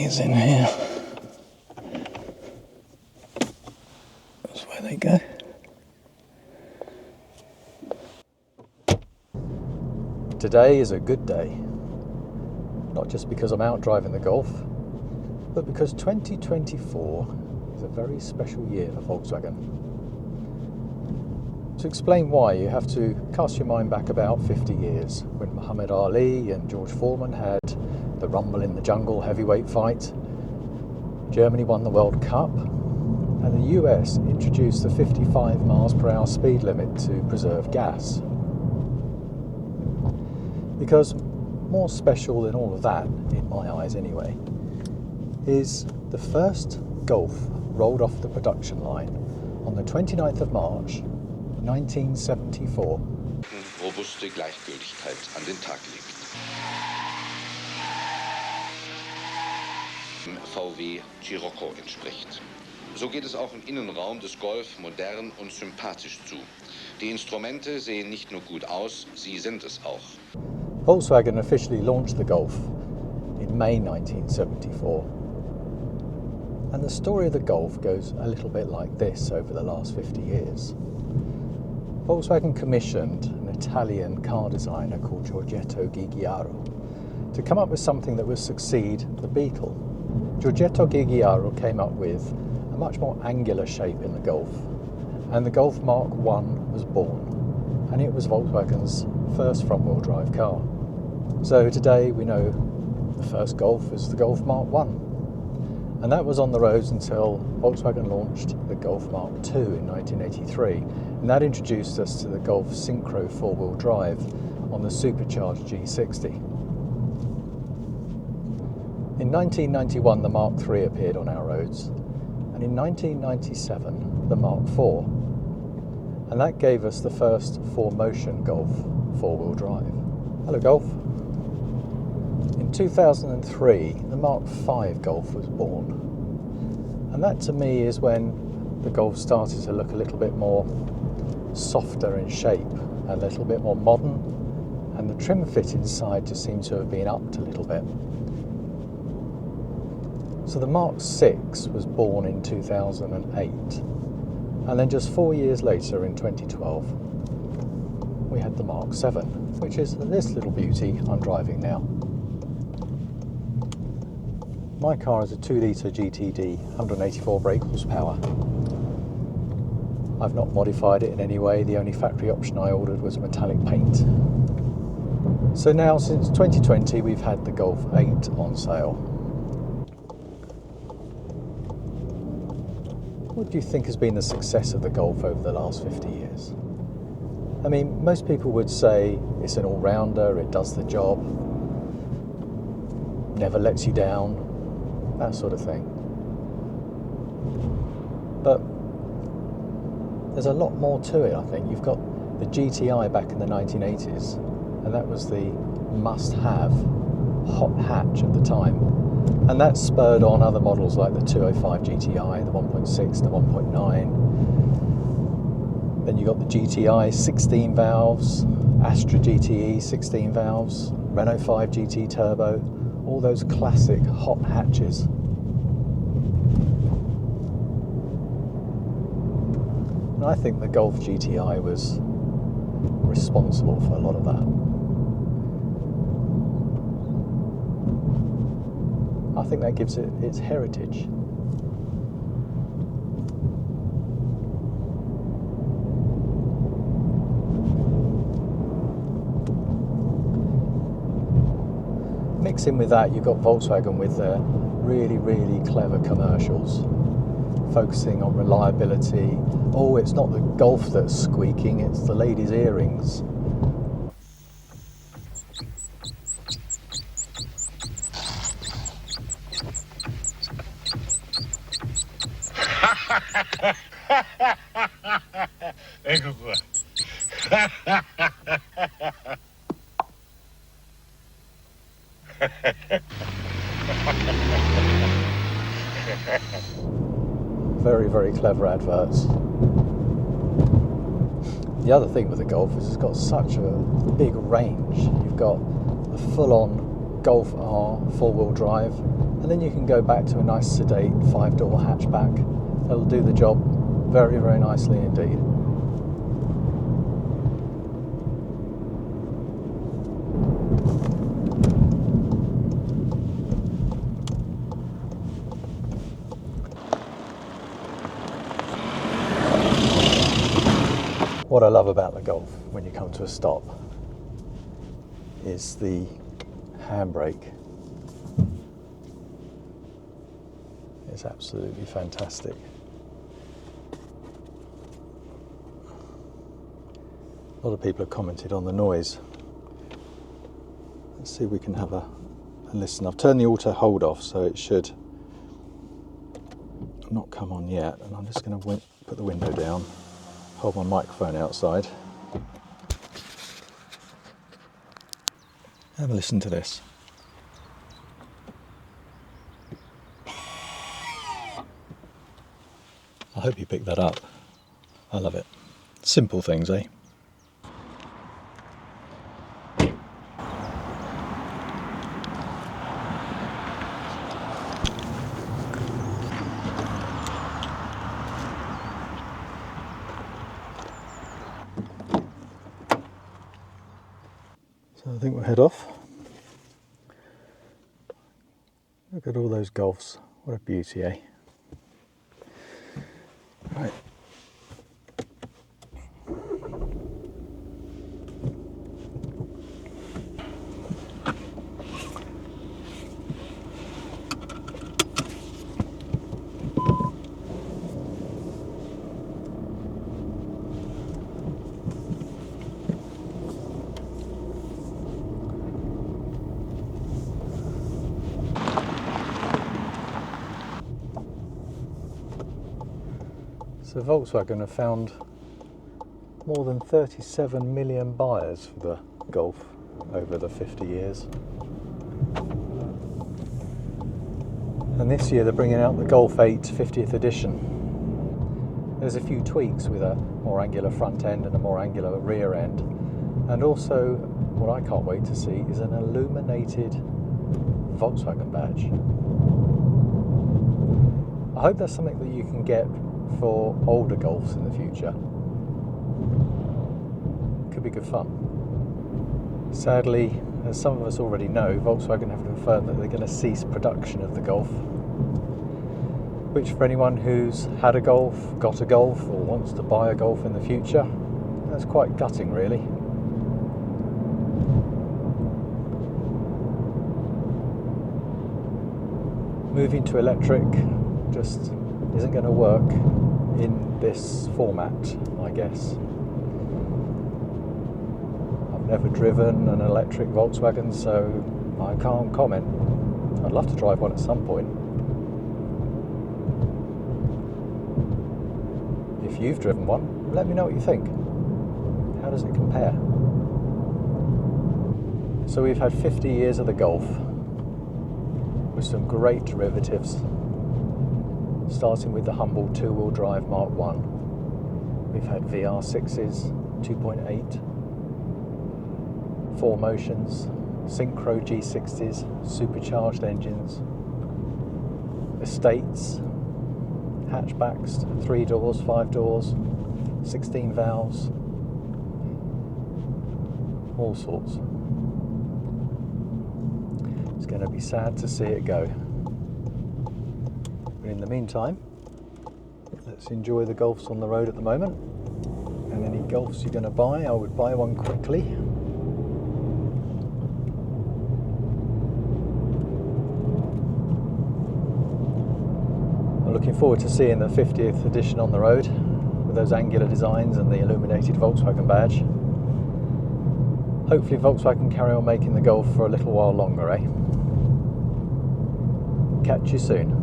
stays in here. That's where they go. Today is a good day. Not just because I'm out driving the Golf, but because 2024 is a very special year for Volkswagen. To explain why, you have to cast your mind back about 50 years, when Muhammad Ali and George Foreman had the Rumble in the Jungle heavyweight fight. Germany won the World Cup, and the US introduced the 55 miles per hour speed limit to preserve gas. Because more special than all of that, in my eyes anyway, is the first Golf rolled off the production line on the 29th of March 1974. Robuste Gleichgültigkeit an den Tag legt. VW Scirocco entspricht. So geht es auch im Innenraum des Golf modern und sympathisch zu. Die Instrumente sehen nicht nur gut aus, sie sind es auch. Volkswagen officially launched the Golf in May 1974. And the story of the Golf goes a little bit like this over the last 50 years. Volkswagen commissioned an Italian car designer called Giorgetto Giugiaro to come up with something that would succeed the Beetle. Giorgetto Giugiaro came up with a much more angular shape in the Golf, and the Golf Mark I was born, and it was Volkswagen's first front-wheel drive car. So today we know the first Golf is the Golf Mark I, and that was on the roads until Volkswagen launched the Golf Mark II in 1983, and that introduced us to the Golf Synchro four-wheel drive on the supercharged G60. In 1991 the Mark III appeared on our roads, and in 1997 the Mark IV, and that gave us the first 4Motion Golf four-wheel drive. Hello Golf. In 2003 the Mark V Golf was born, and that to me is when the Golf started to look a little bit more softer in shape, a little bit more modern, and the trim fit inside just seemed to have been upped a little bit. So the Mark VI was born in 2008, and then just 4 years later in 2012 we had the Mark VII, which is this little beauty I'm driving now. My car is a 2-litre GTD, 184 brake horsepower. I've not modified it in any way. The only factory option I ordered was metallic paint. So now since 2020 we've had the Golf 8 on sale. What do you think has been the success of the Golf over the last 50 years? I mean, most people would say it's an all-rounder, it does the job, never lets you down, that sort of thing. But there's a lot more to it, I think. You've got the GTI back in the 1980s, and that was the must-have hot hatch at the time. And that spurred on other models like the 205 GTI, the 1.6, the 1.9. Then you got the GTI 16 valves, Astra GTE 16 valves, Renault 5 GT Turbo, all those classic hot hatches. And I think the Golf GTI was responsible for a lot of that. I think that gives it its heritage. Mixing with that, you've got Volkswagen with their really, really clever commercials, focusing on reliability. Oh, it's not the Golf that's squeaking, it's the ladies' earrings. Ecco qua. Very, very clever adverts. The other thing with the Golf is it's got such a big range. You've got the full-on Golf R four-wheel drive, And then you can go back to a nice sedate 5-door hatchback. That'll do the job very, very nicely indeed. What I love about the Golf when you come to a stop is the handbrake. It's absolutely fantastic. A lot of people have commented on the noise. Let's see if we can have a listen. I've turned the auto hold off, so it should not come on yet. And I'm just going to put the window down, hold my microphone outside. Have a listen to this. I hope you picked that up. I love it. Simple things, eh? So I think we'll head off. Look at all those Golfs. What a beauty, eh? Right. So Volkswagen have found more than 37 million buyers for the Golf over the 50 years. And this year they're bringing out the Golf 8 50th edition. There's a few tweaks with a more angular front end and a more angular rear end. And also, what I can't wait to see is an illuminated Volkswagen badge. I hope that's something that you can get for older Golfs in the future. Could be good fun. Sadly, as some of us already know, Volkswagen have confirmed that they're going to cease production of the Golf, which for anyone who's had a Golf, got a Golf, or wants to buy a Golf in the future, that's quite gutting really. Moving to electric just isn't going to work in this format, I guess. I've never driven an electric Volkswagen, so I can't comment. I'd love to drive one at some point. If you've driven one, let me know what you think. How does it compare? So we've had 50 years of the Golf with some great derivatives, starting with the humble two-wheel drive Mark 1. We've had VR6s, 2.8, 4 motions, Synchro G60s, supercharged engines, estates, hatchbacks, 3 doors, 5 doors, 16 valves, all sorts. It's going to be sad to see it go. But in the meantime, let's enjoy the Golfs on the road at the moment. And any Golfs you're going to buy, I would buy one quickly. I'm looking forward to seeing the 50th edition on the road with those angular designs and the illuminated Volkswagen badge. Hopefully Volkswagen carry on making the Golf for a little while longer, eh? Catch you soon.